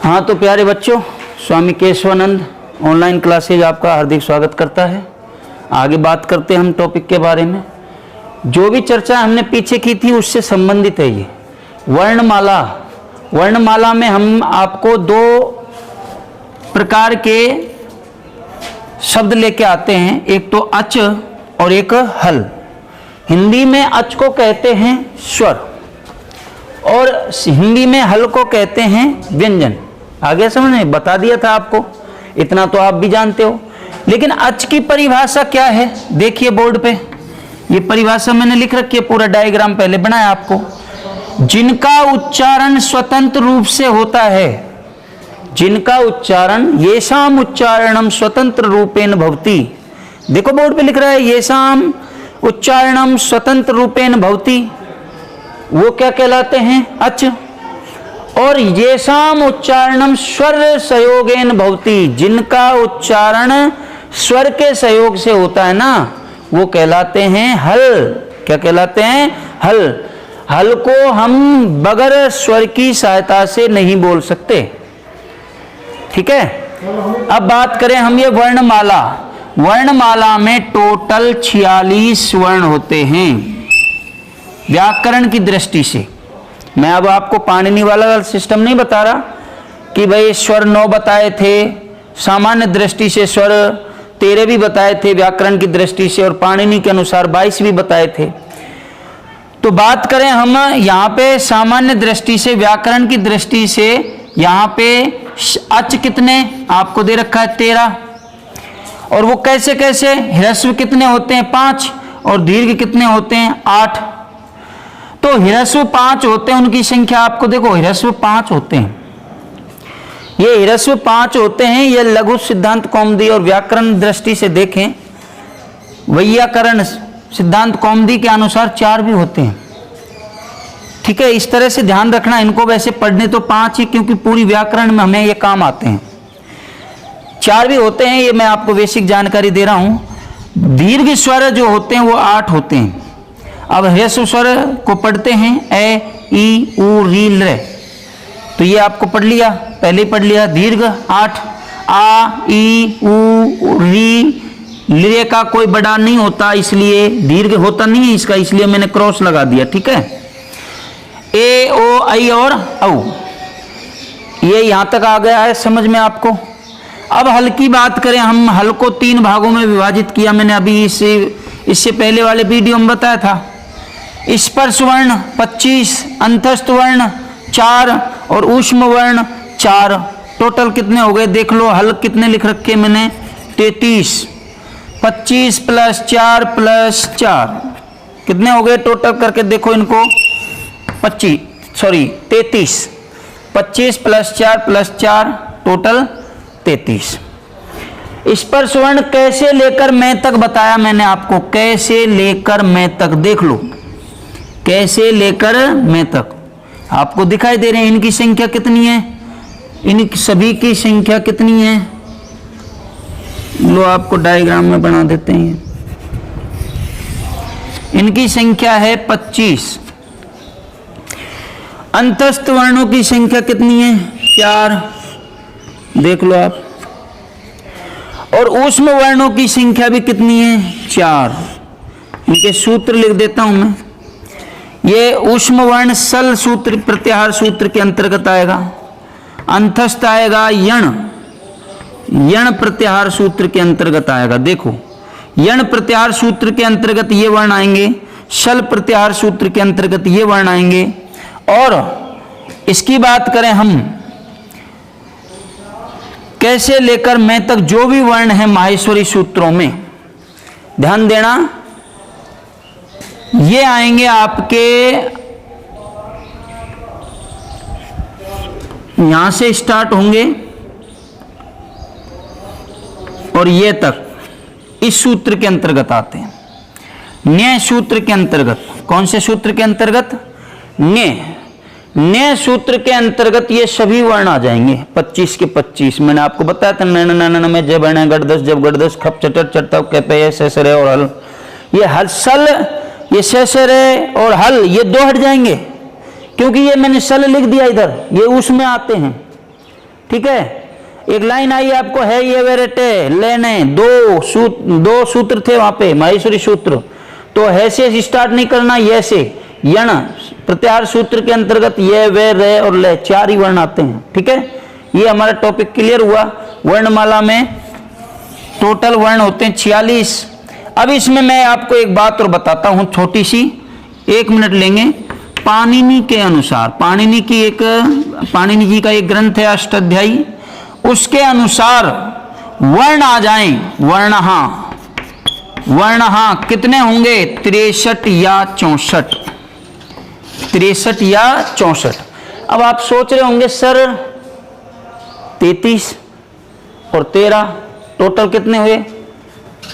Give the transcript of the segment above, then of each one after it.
हाँ तो प्यारे बच्चों, स्वामी केशवानंद ऑनलाइन क्लासेज आपका हार्दिक स्वागत करता है। आगे बात करते हैं हम टॉपिक के बारे में। जो भी चर्चा हमने पीछे की थी उससे संबंधित है ये वर्णमाला। वर्णमाला में हम आपको दो प्रकार के शब्द लेके आते हैं, एक तो अच और एक हल। हिंदी में अच को कहते हैं स्वर और हिंदी में हल को कहते हैं व्यंजन। आगे समझ में बता दिया था आपको, इतना तो आप भी जानते हो। लेकिन अच की परिभाषा क्या है, देखिए बोर्ड पे ये परिभाषा मैंने लिख रखी है, पूरा डायग्राम पहले बनाया आपको। जिनका उच्चारण स्वतंत्र रूप से होता है, जिनका उच्चारण येषाम उच्चारणम स्वतंत्र रूपेण भवति। देखो बोर्ड पे लिख रहा है येषाम उच्चारणम स्वतंत्र रूपेण भवति, वो क्या कहलाते हैं, अच। और येषाम उच्चारणम स्वर संयोगेन भवति, जिनका उच्चारण स्वर के सहयोग से होता है ना, वो कहलाते हैं हल। क्या कहलाते हैं, हल। हल को हम बगैर स्वर की सहायता से नहीं बोल सकते, ठीक है। अब बात करें हम ये वर्णमाला। वर्णमाला में टोटल 46 वर्ण होते हैं व्याकरण की दृष्टि से। मैं अब आपको पाणिनि वाला सिस्टम नहीं बता रहा कि भाई स्वर 9 बताए थे, सामान्य दृष्टि से स्वर 13 भी बताए थे व्याकरण की दृष्टि से, और पाणिनि के अनुसार 22 भी बताए थे। तो बात करें हम यहाँ पे सामान्य दृष्टि से, व्याकरण की दृष्टि से, यहाँ पे अच कितने आपको दे रखा है 13, और वो कैसे कैसे, ह्रस्व कितने होते हैं 5 और दीर्घ कितने होते हैं 8। तो ह्रस्व 5 होते हैं, उनकी संख्या आपको देखो, ह्रस्व 5 होते हैं, ये ह्रस्व 5 होते हैं। ये लघु सिद्धांत कौमुदी और व्याकरण दृष्टि से देखें, वैयाकरण सिद्धांत कौमुदी के अनुसार 4 भी होते हैं, ठीक है। इस तरह से ध्यान रखना इनको। वैसे पढ़ने तो 5 ही, क्योंकि पूरी व्याकरण में हमें ये काम आते हैं। 4 भी होते हैं, ये मैं आपको बेसिक जानकारी दे रहा हूं। दीर्घ स्वर जो होते हैं वो 8 होते हैं। अब ह्रस्व स्वर को पढ़ते हैं ए, ई, उ, री, ल, तो ये आपको पढ़ लिया, पहले ही पढ़ लिया। दीर्घ 8, आ, ई, उ, री, ल का कोई बड़ा नहीं होता, इसलिए दीर्घ होता नहीं है इसका, इसलिए मैंने क्रॉस लगा दिया, ठीक है। ए, ओ, आई और औ, ये यहां तक आ गया है समझ में आपको। अब हल की बात करें हम, हल को 3 भागों में विभाजित किया मैंने, अभी इससे पहले वाले वीडियो में बताया था। स्पर्श वर्ण 25, अंतस्थ वर्ण 4 और ऊष्म वर्ण 4। टोटल कितने हो गए देख लो, हल कितने लिख रखे मैंने 33। 25 + 4 + 4 कितने हो गए टोटल करके देखो इनको, 33। 25 + 4 + 4 टोटल 33। स्पर्श वर्ण कैसे लेकर मैं तक बताया मैंने आपको, कैसे लेकर मैं तक देख लो, कैसे लेकर मैं तक आपको दिखाई दे रहे हैं। इनकी संख्या कितनी है, इन सभी की संख्या कितनी है, लो आपको डायग्राम में बना देते हैं। इनकी संख्या है 25। अंतस्थ वर्णों की संख्या कितनी है 4, देख लो आप। और ऊष्म वर्णों की संख्या भी कितनी है 4। इनके सूत्र लिख देता हूं मैं। ये ऊष्म वर्ण सल सूत्र, प्रत्याहार सूत्र के अंतर्गत आएगा। अंतस्थ आएगा यण प्रत्याहार सूत्र के अंतर्गत आएगा। देखो, यण प्रत्याहार सूत्र के अंतर्गत ये वर्ण आएंगे, सल प्रत्याहार सूत्र के अंतर्गत ये वर्ण आएंगे। और इसकी बात करें हम, कैसे लेकर मैं तक जो भी वर्ण है माहेश्वरी सूत्रों में, ध्यान देना, ये आएंगे आपके यहां से स्टार्ट होंगे और ये तक इस सूत्र के अंतर्गत आते हैं, न्याय सूत्र के अंतर्गत। कौन से सूत्र के अंतर्गत, न्याय सूत्र के अंतर्गत ये सभी वर्ण आ जाएंगे 25 के 25। मैंने आपको बताया था नैन में जब है गढ़दस, जब गढ़दस, खप चटर चटता कहते हैं ससरे और हल। ये हल सल, ये ससरे और हल ये 2 हट जाएंगे, क्योंकि ये मैंने सल लिख दिया इधर, ये उसमें आते हैं। ठीक है। एक लाइन आई आपको, है ये वेरेटे लेने, दो सूत्र थे वहां पे, माहेश्वरी सूत्र। तो है से स्टार्ट नहीं करना, ये से। यण प्रत्याहार सूत्र के अंतर्गत ये, वे, रे और ले 4 ही वर्ण आते हैं, ठीक है। ये हमारा टॉपिक क्लियर हुआ। वर्णमाला में टोटल वर्ण होते हैं 46। अब इसमें मैं आपको एक बात और बताता हूं, छोटी सी, 1 मिनट लेंगे। पाणिनि के अनुसार, पाणिनि जी का एक ग्रंथ है अष्टाध्यायी, उसके अनुसार वर्ण आ जाएं, वर्णहा कितने होंगे? 63 या 64, 63 या 64। अब आप सोच रहे होंगे सर 33 और 13 टोटल कितने हुए?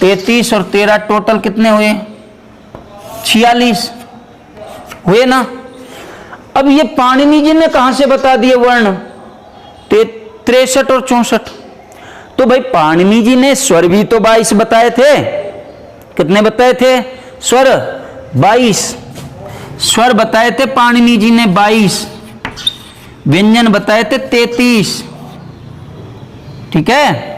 33 और 13 टोटल कितने हुए? 46 हुए ना। अब ये पाणिनि जी ने कहां से बता दिए वर्ण? 63 और 64। तो भाई पाणिनि जी ने स्वर भी तो 22 बताए थे। कितने बताए थे? स्वर 22 स्वर बताए थे पाणिनि जी ने 22, व्यंजन बताए थे 33, ठीक है।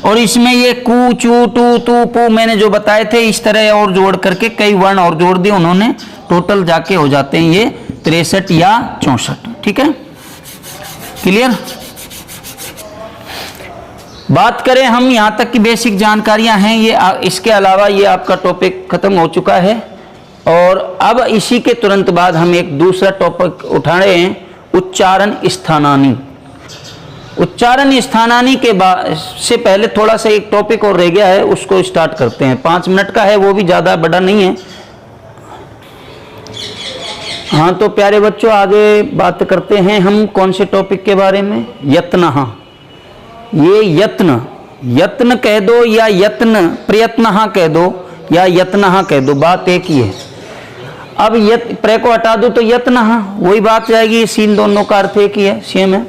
और इसमें ये कू, चू, टू, तू, पू मैंने जो बताए थे, इस तरह और जोड़ करके कई वर्ण और जोड़ दिए उन्होंने, टोटल जाके हो जाते हैं ये 63 या 64, ठीक है। क्लियर? बात करें हम, यहां तक की बेसिक जानकारियां हैं ये। इसके अलावा ये आपका टॉपिक खत्म हो चुका है और अब इसी के तुरंत बाद हम एक दूसरा टॉपिक उठा रहे हैं, उच्चारण स्थानानी। उच्चारण स्थानानी के बाद से पहले थोड़ा सा एक टॉपिक और रह गया है, उसको स्टार्ट करते हैं। 5 मिनट का है, वो भी ज्यादा बड़ा नहीं है। हाँ तो प्यारे बच्चों, आगे बात करते हैं हम कौन से टॉपिक के बारे में? यत्न। ये यत्न कह दो या यत्न, प्रयत्न कह दो या यत्न कह दो, बात एक ही है। अब प्र को हटा दो तो यत्न, वही बात जाएगी। सीन दोनों का अर्थ एक ही है, सेम है।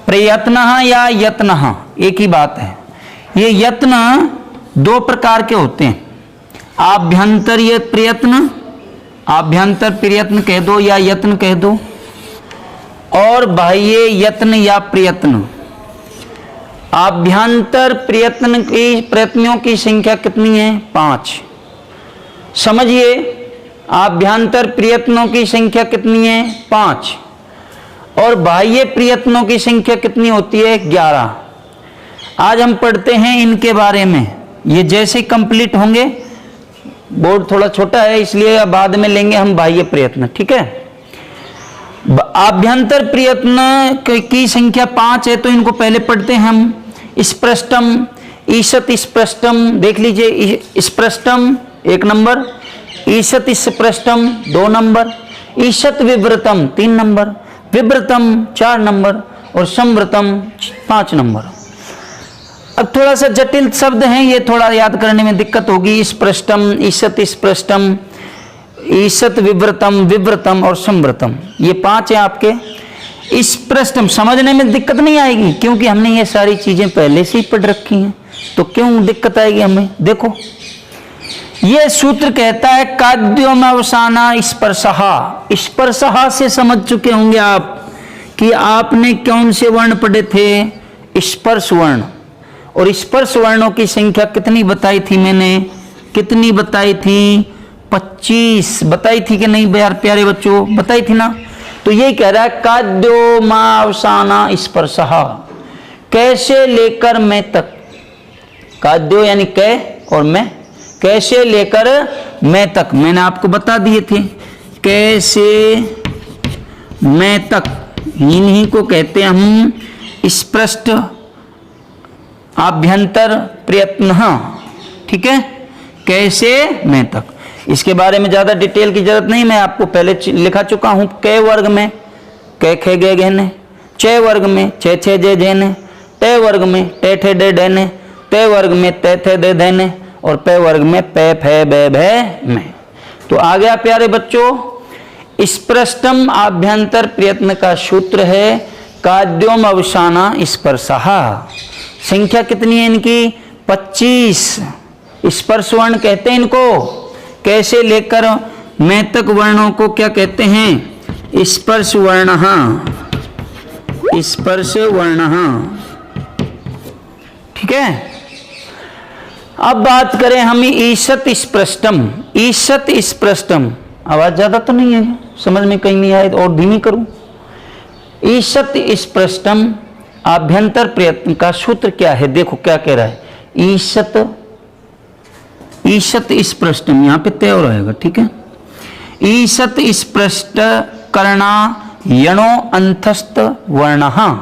प्रयत्न या यत्न एक ही बात है। ये यत्न 2 प्रकार के होते हैं, आभ्यंतर प्रयत्न, आभ्यंतर प्रयत्न कह दो या यत्न कह दो, और बाह्य यत्न या प्रयत्न। आभ्यंतर प्रयत्नों की संख्या कितनी है? 5। समझिए, आभ्यंतर प्रयत्नों की संख्या कितनी है? 5। और बाह्य प्रयत्नों की संख्या कितनी होती है? 11। आज हम पढ़ते हैं इनके बारे में। ये जैसे कंप्लीट होंगे, बोर्ड थोड़ा छोटा है इसलिए बाद में लेंगे हम बाह्य प्रयत्न, ठीक है। आभ्यंतर प्रयत्न की संख्या 5 है, तो इनको पहले पढ़ते हैं हम। स्पृष्टम, ईशत स्पृष्टम, देख लीजिए। स्पृष्टम 1 नंबर, ईशत स्पृष्टम 2 नंबर, ईशत विव्रतम 3 नंबर, विव्रतम 4 नंबर और संव्रतम 5 नंबर। अब थोड़ा सा जटिल शब्द हैं ये, थोड़ा याद करने में दिक्कत होगी। स्पृष्टम, ईशत स्पृष्टम, ईशत विव्रतम, विव्रतम और संव्रतम, ये 5 हैं आपके। स्पृष्टम समझने में दिक्कत नहीं आएगी क्योंकि हमने ये सारी चीजें पहले से ही पढ़ रखी हैं, तो क्यों दिक्कत आएगी हमें? देखो, ये सूत्र कहता है काद्योम अवसाना स्पर्शहा। स्पर्शहा से समझ चुके होंगे आप कि आपने कौन से वर्ण पढ़े थे? स्पर्श वर्ण। और स्पर्श वर्णों की संख्या कितनी बताई थी मैंने? कितनी बताई थी? 25 बताई थी कि नहीं यार प्यारे बच्चों? बताई थी ना। तो ये कह रहा है काद्योमावसाना स्पर्शहा, कैसे लेकर मैं तक। काद्यो यानी कै और मैं, कैसे लेकर मैं तक मैंने आपको बता दिए थे। कैसे मैं तक, इन्हीं को कहते हैं हम स्पष्ट आभ्यंतर प्रयत्न, ठीक है। कैसे मैं तक, इसके बारे में ज्यादा डिटेल की जरूरत नहीं, मैं आपको पहले लिखा चुका हूं। कै वर्ग में कै खे गे गहने, चे वर्ग में छे छे जे जेने, टे वर्ग में टे ठे डे डैने, ते वर्ग में ते थे दे देने और पे वर्ग में पे फे बे भे में। तो आ गया प्यारे बच्चों। स्पृष्टम आभ्यंतर प्रयत्न का सूत्र है काद्योम अवसाना स्पर्शहा। संख्या कितनी है इनकी? 25। स्पर्श वर्ण कहते हैं इनको। कैसे लेकर मैं तक वर्णों को क्या कहते हैं? स्पर्श वर्ण। स्पर्श वर्णः। ठीक है। अब बात करें हम ईशत स्पृष्टम। ईशत स्पृष्टम, आवाज ज्यादा तो नहीं है, समझ में कहीं नहीं आए और धीमी करूं। ईशत स्पृष्टम आभ्यंतर प्रयत्न का सूत्र क्या है? देखो क्या कह रहा है, ईशत स्पृष्टम, यहां पे तय हो रहेगा। ठीक है। ईशत स्पृष्ट करना यणो अंतस्थ वर्णः।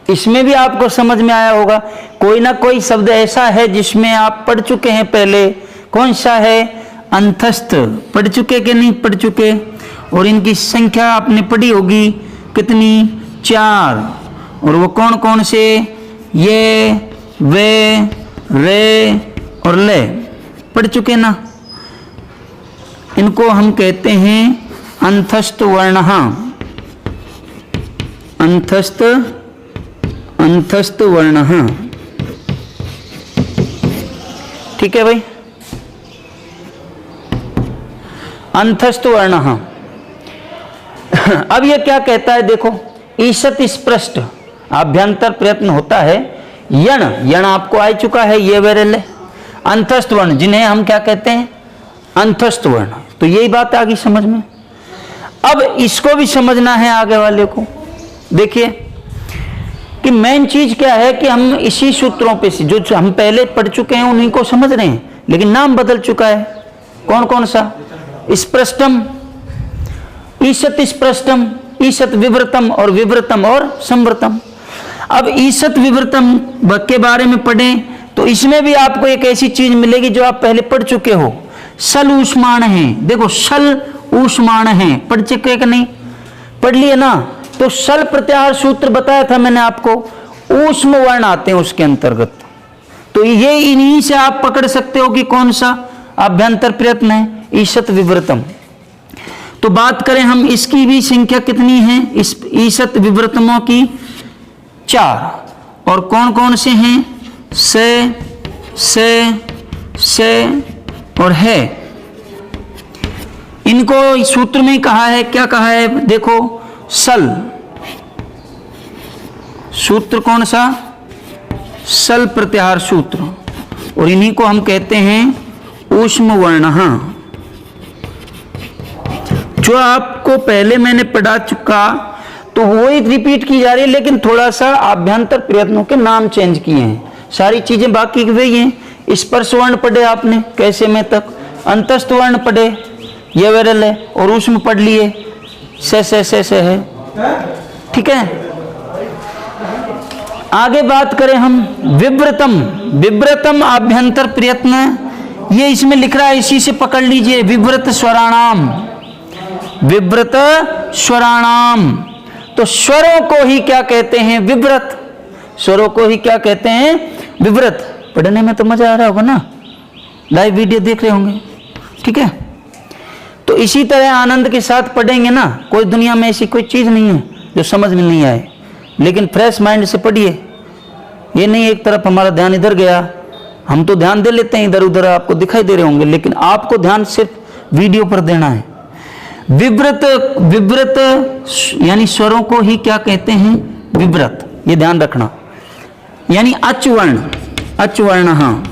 इसमें भी आपको समझ में आया होगा, कोई ना कोई शब्द ऐसा है जिसमें आप पढ़ चुके हैं पहले। कौन सा है? अंतस्थ। पढ़ चुके कि नहीं पढ़ चुके? और इनकी संख्या आपने पढ़ी होगी कितनी? 4। और वो कौन कौन से? ये, वे, रे और ले। पढ़ चुके ना? इनको हम कहते हैं अंतस्थ वर्णः। अंतस्थ वर्णः। ठीक है भाई, अंतस्थ वर्णः। अब ये क्या कहता है? देखो, ईशत स्पृष्ट आभ्यंतर प्रयत्न होता है। यण आपको आ चुका है, ये वेरेले। अंतस्थ वर्ण जिन्हें हम क्या कहते हैं? अंतस्थ वर्ण। तो यही बात आ गई समझ में। अब इसको भी समझना है आगे वाले को। देखिए कि मेन चीज क्या है कि हम इसी सूत्रों पे से जो हम पहले पढ़ चुके हैं उन्हीं को समझ रहे हैं, लेकिन नाम बदल चुका है। कौन कौन सा? स्पृष्टम, ईशत स्पृष्टम, ईशत विवृतम और विवृतम और संवृतम। अब ईशत विवृतम के बारे में पढ़ें तो इसमें भी आपको एक ऐसी चीज मिलेगी जो आप पहले पढ़ चुके हो। सल ऊष्माण है। देखो, सल ऊष्माण है, पढ़ चुके कि नहीं? पढ़ लिए ना? तो सल प्रत्याहार सूत्र बताया था मैंने आपको, ऊष्म वर्ण आते हैं उसके अंतर्गत। तो ये इन्हीं से आप पकड़ सकते हो कि कौन सा आभ्यंतर प्रयत्न है, ईशत विवृतम। तो बात करें हम, इसकी भी संख्या कितनी है? इस ईशत विवृतमों की 4। और कौन कौन से हैं? से और है। इनको इस सूत्र में कहा है, क्या कहा है? देखो, सल सूत्र कौन सा? सल प्रत्याहार सूत्र। और इन्हीं को हम कहते हैं ऊष्म वर्णः। जो आपको पहले मैंने पढ़ा चुका तो वही रिपीट की जा रही है, लेकिन थोड़ा सा आभ्यंतर प्रयत्नों के नाम चेंज किए हैं। सारी चीजें बाकी वही हैं। स्पर्श वर्ण पढ़े आपने कैसे में तक, अंतस्थ वर्ण पढ़े, ये वेरल है, और ऊष्म पढ़ लिए, से है। ठीक है। आगे बात करें हम विव्रतम आभ्यंतर प्रयत्न, ये इसमें लिख रहा है, इसी से पकड़ लीजिए। विव्रत स्वराणाम। तो स्वरों को ही क्या कहते हैं? विव्रत। स्वरों को ही क्या कहते हैं? विव्रत। पढ़ने में तो मजा आ रहा होगा ना, लाइव वीडियो देख रहे होंगे। ठीक है। तो इसी तरह आनंद के साथ पढ़ेंगे ना। कोई दुनिया में ऐसी कोई चीज नहीं है जो समझ में नहीं आए, लेकिन फ्रेश माइंड से पढ़िए। ये नहीं एक तरफ हमारा ध्यान इधर गया, हम तो ध्यान दे लेते हैं इधर उधर, आपको दिखाई दे रहे होंगे, लेकिन आपको ध्यान सिर्फ वीडियो पर देना है। विव्रत यानी स्वरों को ही क्या कहते हैं? विव्रत। ये ध्यान रखना। यानी अचवर्ण। हाँ,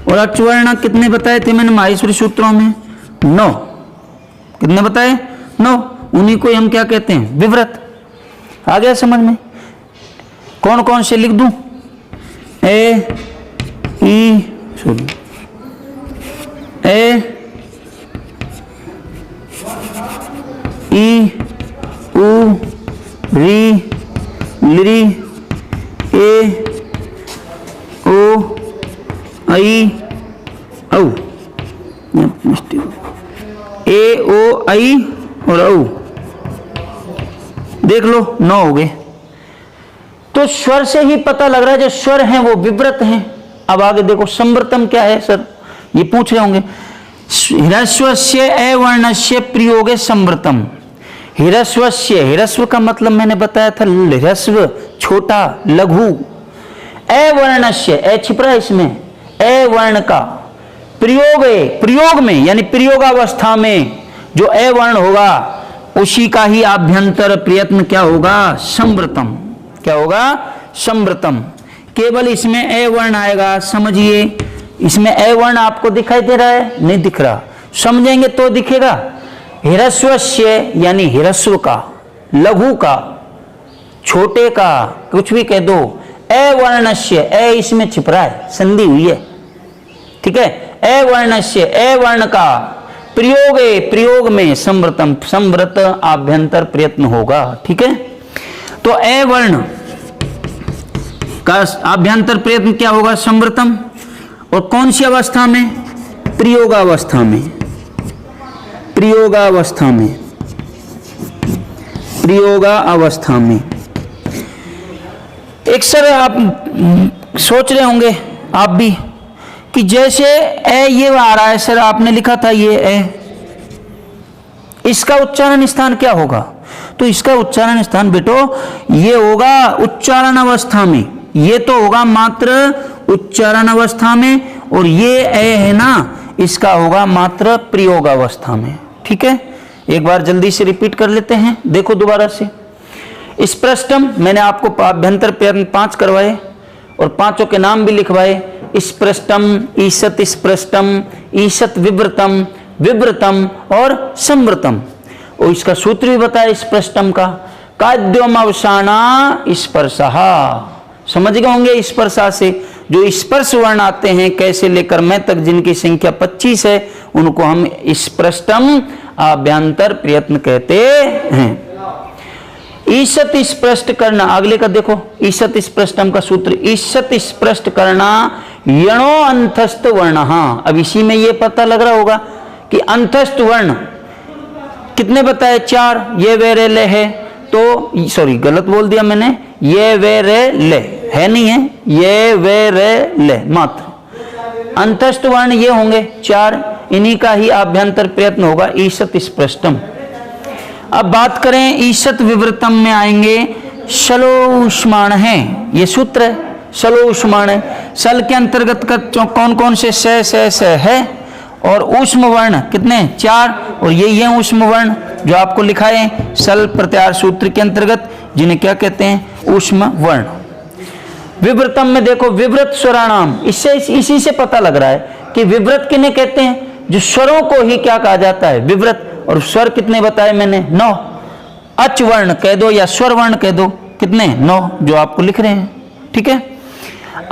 और अचवर्ण कितने बताए थे मैंने माहेश्वरी सूत्रों में? 9। कितने बताए? 9। उन्हीं को हम क्या कहते हैं? विव्रत। आ गया समझ में? कौन कौन से लिख दूं? ए, ई, सुन, ए, ई, उ, री, लिरी, ए, ओ, आई, औ। ए, ओ, आई और औ। देख लो 9 हो गए। तो स्वर से ही पता लग रहा है जो स्वर हैं वो विव्रत हैं। अब आगे देखो, संवृतम क्या है सर? ये पूछ रहे होंगे। ह्रस्वस्य अवर्णस्य प्रयोगे संवृतम। ह्रस्वस्य, ह्रस्व का मतलब मैंने बताया था ह्रस्व छोटा लघु। अवर्णस्य, अ छिप रहा है इसमें, अवर्ण का प्रयोग में यानी प्रयोगावस्था में जो अवर्ण होगा उसी का ही आभ्यंतर प्रयत्न क्या होगा? संवृतम। क्या होगा? संवृतम। केवल इसमें ए वर्ण आएगा, समझिए। इसमें ए वर्ण आपको दिखाई दे रहा है? नहीं दिख रहा, समझेंगे तो दिखेगा। हिरस्वस्य यानी हिरस्व का, लघु का, छोटे का, कुछ भी कह दो। ए वर्णस्य, ए इसमें छिप रहा है, संधि हुई है, ठीक है। ए वर्णस्य, ए वर्ण का, प्रयोगे, प्रयोग में, संवृतम, संवृत आभ्यंतर प्रयत्न होगा, ठीक है। तो ए वर्ण का आभ्यंतर प्रयत्न क्या होगा? संवृतम। और कौन सी अवस्था में? प्रयोगावस्था में। प्रयोगावस्था में, प्रयोगावस्था में। एक सर आप सोच रहे होंगे आप भी कि जैसे ए ये आ रहा है सर, आपने लिखा था ये ए, इसका उच्चारण स्थान क्या होगा? तो इसका उच्चारण स्थान बेटो ये होगा उच्चारण अवस्था में। ये तो होगा मात्र उच्चारण अवस्था में, और ये ए है ना, इसका होगा मात्र प्रयोग अवस्था में, ठीक है। एक बार जल्दी से रिपीट कर लेते हैं, देखो दोबारा से। स्पृष्टम, मैंने आपको आभ्यंतर प्रयत्न 5 करवाए और 5 के नाम भी लिखवाए। स्पृष्टम, ईशत स्पृष्टम, ईशत विव्रतम, विव्रतम और संवृतम। और इसका सूत्र भी बताया स्पृष्टम का, काद्योम अवसाना स्पर्शहा। समझ गए होंगे स्पर्शा से जो स्पर्श वर्ण आते हैं कैसे लेकर मैं तक, जिनकी संख्या 25 है, उनको हम स्पृष्टम आभ्यंतर प्रयत्न कहते हैं। ईशत स्पष्ट करना, अगले का देखो, ईशत स्पष्टम का सूत्र, ईशत स्पष्ट करना यणो अंतस्थ वर्ण। हाँ, अब इसी में ये पता लग रहा होगा कि अंतस्थ वर्ण कितने बताए? 4। ये वे रे ले है, तो सॉरी गलत बोल दिया मैंने, ये वे रे ले है, नहीं है, ये वे रे ले मात्र। अंतस्थ वर्ण ये होंगे 4, इन्हीं का ही आभ्यंतर प्रयत्न होगा ईशत स्पष्टम। अब बात करें ईशत विवृतम में आएंगे, शलोष्माण है, ये सूत्र है, शलोष्माण है। सल के अंतर्गत का कौन कौन से स है, और ऊष्म वर्ण कितने? 4, और ये ऊष्म वर्ण जो आपको लिखा है सल प्रत्याहार सूत्र के अंतर्गत, जिन्हें क्या कहते हैं? ऊष्म वर्ण। विवृतम में देखो, विवृत स्वराणाम, इससे इसी से पता लग रहा है कि विवृत किन्हें कहते हैं? जो स्वरों को ही क्या कहा जाता है? विवृत। और स्वर कितने बताए मैंने? 9। अच वर्ण कह दो या स्वर वर्ण कह दो, कितने? 9, जो आपको लिख रहे हैं, ठीक है।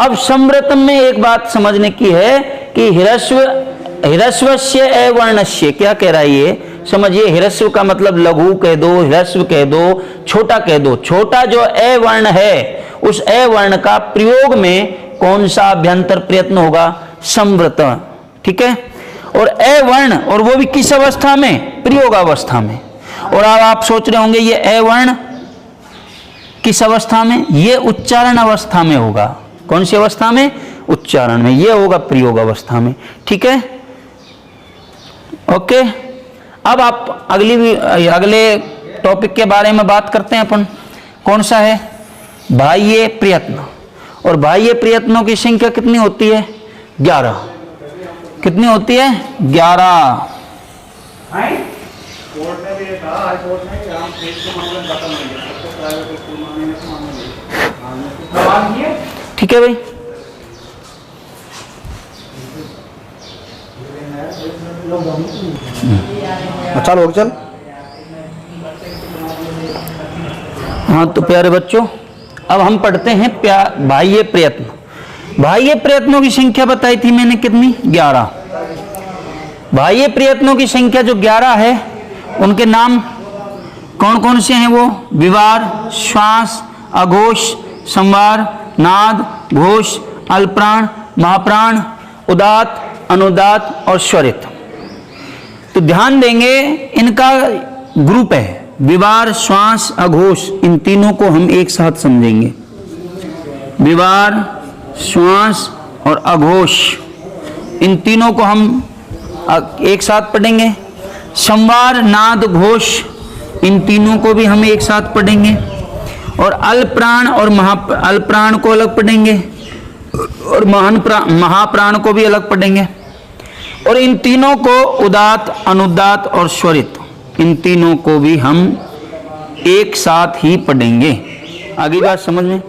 अब संवृतम में एक बात समझने की है कि हिरस्वस्य ए वर्णस्य, क्या कह रहा है ये समझिए। हिरस्व का मतलब लघु कह दो, हिरस्व कह दो, छोटा कह दो। छोटा जो ए वर्ण है, उस ए वर्ण का प्रयोग में कौन सा अभ्यंतर प्रयत्न होगा? संवृत, ठीक है। और ए वर्ण, और वो भी किस अवस्था में? प्रयोगावस्था में। और अब आप सोच रहे होंगे ये ए वर्ण किस अवस्था में? ये उच्चारण अवस्था में होगा। कौन सी अवस्था में? उच्चारण में। ये होगा प्रयोग अवस्था में, ठीक है, ओके। अब आप अगले टॉपिक के बारे में बात करते हैं अपन। कौन सा है? बाह्य प्रयत्न। और बाह्य प्रयत्नों की संख्या कितनी होती है? 11। कितनी होती है? 11। ठीक है भाई। अच्छा लोग चल। हाँ तो प्यारे बच्चों, अब हम पढ़ते हैं बाह्य प्रयत्न। बाह्य प्रयत्नों की संख्या बताई थी मैंने कितनी? 11। बाह्य प्रयत्नों की संख्या जो 11 है, उनके नाम कौन कौन से हैं? वो विवार, श्वास, अघोष, संवार, नाद, घोष, अल्पप्राण, महाप्राण, उदात, अनुदात और स्वरित। तो ध्यान देंगे, इनका ग्रुप है विवार, श्वास, अघोष। इन तीनों को हम एक साथ समझेंगे। विवार, श्वास और अघोष, इन तीनों को हम एक साथ पढ़ेंगे। संवार, नाद, घोष, इन तीनों को भी हम एक साथ पढ़ेंगे। और अल्पप्राण और अल्पप्राण को अलग पढ़ेंगे, और महाप्राण को भी अलग पढ़ेंगे। और इन तीनों को उदात, अनुदात और स्वरित, इन तीनों को भी हम एक साथ ही पढ़ेंगे। आगे बात समझ में?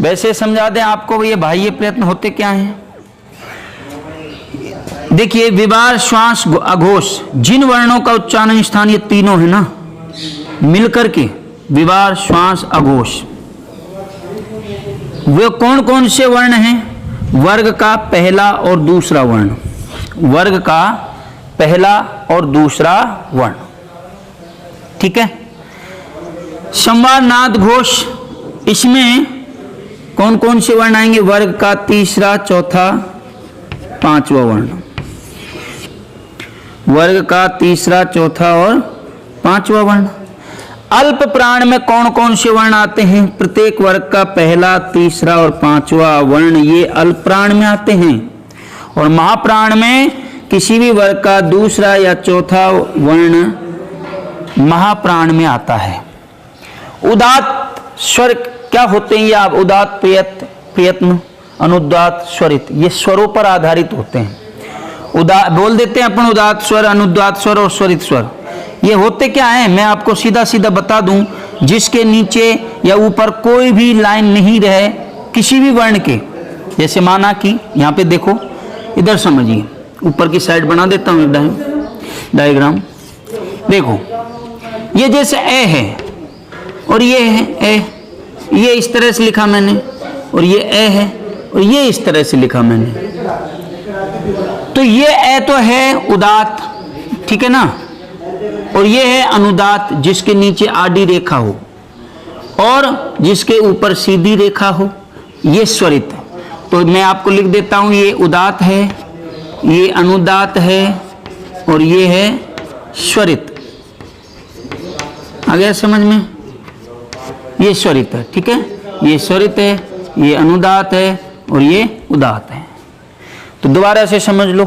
वैसे समझा दें आपको ये बाह्य प्रयत्न होते क्या हैं। देखिए, विवार, श्वास, अघोष, जिन वर्णों का उच्चारण स्थान ये तीनों है ना, मिलकर के विवार, श्वास, अघोष, वे कौन कौन से वर्ण हैं? वर्ग का पहला और दूसरा वर्ण, वर्ग का पहला और दूसरा वर्ण, ठीक है। संवार, नाद, घोष, इसमें कौन कौन से वर्ण आएंगे? वर्ग का तीसरा, चौथा, पांचवा वर्ण, वर्ग का तीसरा, चौथा और पांचवा वर्ण। अल्प प्राण में कौन कौन से वर्ण आते हैं? प्रत्येक वर्ग का पहला, तीसरा और पांचवा वर्ण ये अल्प प्राण में आते हैं, और महाप्राण में किसी भी वर्ग का दूसरा या चौथा वर्ण महाप्राण में आता है। उदात्त स्वर क्या होते हैं? ये आप उदात्त, प्रयत्न, अनुदात्त, स्वरित, ये स्वरों पर आधारित होते हैं। बोल देते हैं अपन उदात्त स्वर, अनुदात्त स्वर और स्वरित स्वर। ये होते क्या है, मैं आपको सीधा सीधा बता दूं, जिसके नीचे या ऊपर कोई भी लाइन नहीं रहे किसी भी वर्ण के। जैसे माना कि यहाँ पे देखो, इधर समझिए, ऊपर की साइड बना देता हूँ डायग्राम। देखो, ये जैसे ए है और ये है ए, ये इस तरह से लिखा मैंने, और ये ए है और ये इस तरह से लिखा मैंने। तो ये ए तो है उदात्त, ठीक है ना, और ये है अनुदात्त, जिसके नीचे आडी रेखा हो और जिसके ऊपर सीधी रेखा हो, ये स्वरित। तो मैं आपको लिख देता हूं, ये उदात्त है, ये अनुदात्त है और ये है स्वरित। आ गया समझ में? ये स्वरित है, ठीक है, ये स्वरित है, ये अनुदात्त है और ये उदात्त है। तो दोबारा से समझ लो,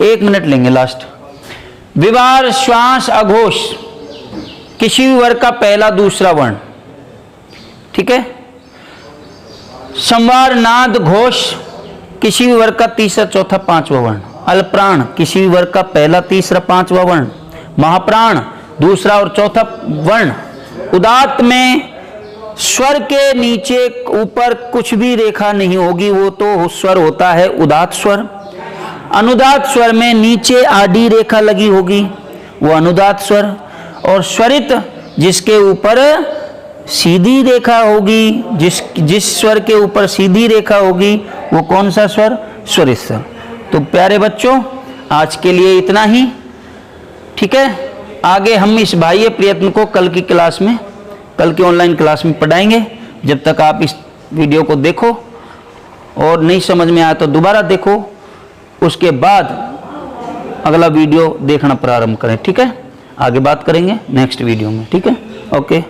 1 मिनट लेंगे लास्ट। विवार, श्वास, अघोष, किसी भी वर्ग का पहला, दूसरा वर्ण, ठीक है। संवार, नाद, घोष, किसी भी वर्ग का तीसरा, चौथा, पांचवा वर्ण। अल्पप्राण, किसी भी वर्ग का पहला, तीसरा, पांचवा वर्ण। महाप्राण, दूसरा और चौथा वर्ण। उदात्त में स्वर के नीचे ऊपर कुछ भी रेखा नहीं होगी, वो तो स्वर होता है उदात्त स्वर। अनुदात्त स्वर में नीचे आडी रेखा लगी होगी, वो अनुदात्त स्वर। और स्वरित, जिसके ऊपर सीधी रेखा होगी, जिस स्वर के ऊपर सीधी रेखा होगी, वो कौन सा स्वर? स्वरित स्वर। तो प्यारे बच्चों, आज के लिए इतना ही, ठीक है। आगे हम इस बाह्य प्रयत्न को कल की क्लास में, कल की ऑनलाइन क्लास में पढ़ाएंगे। जब तक आप इस वीडियो को देखो, और नहीं समझ में आया तो दोबारा देखो, उसके बाद अगला वीडियो देखना प्रारंभ करें, ठीक है। आगे बात करेंगे नेक्स्ट वीडियो में, ठीक है। ओके।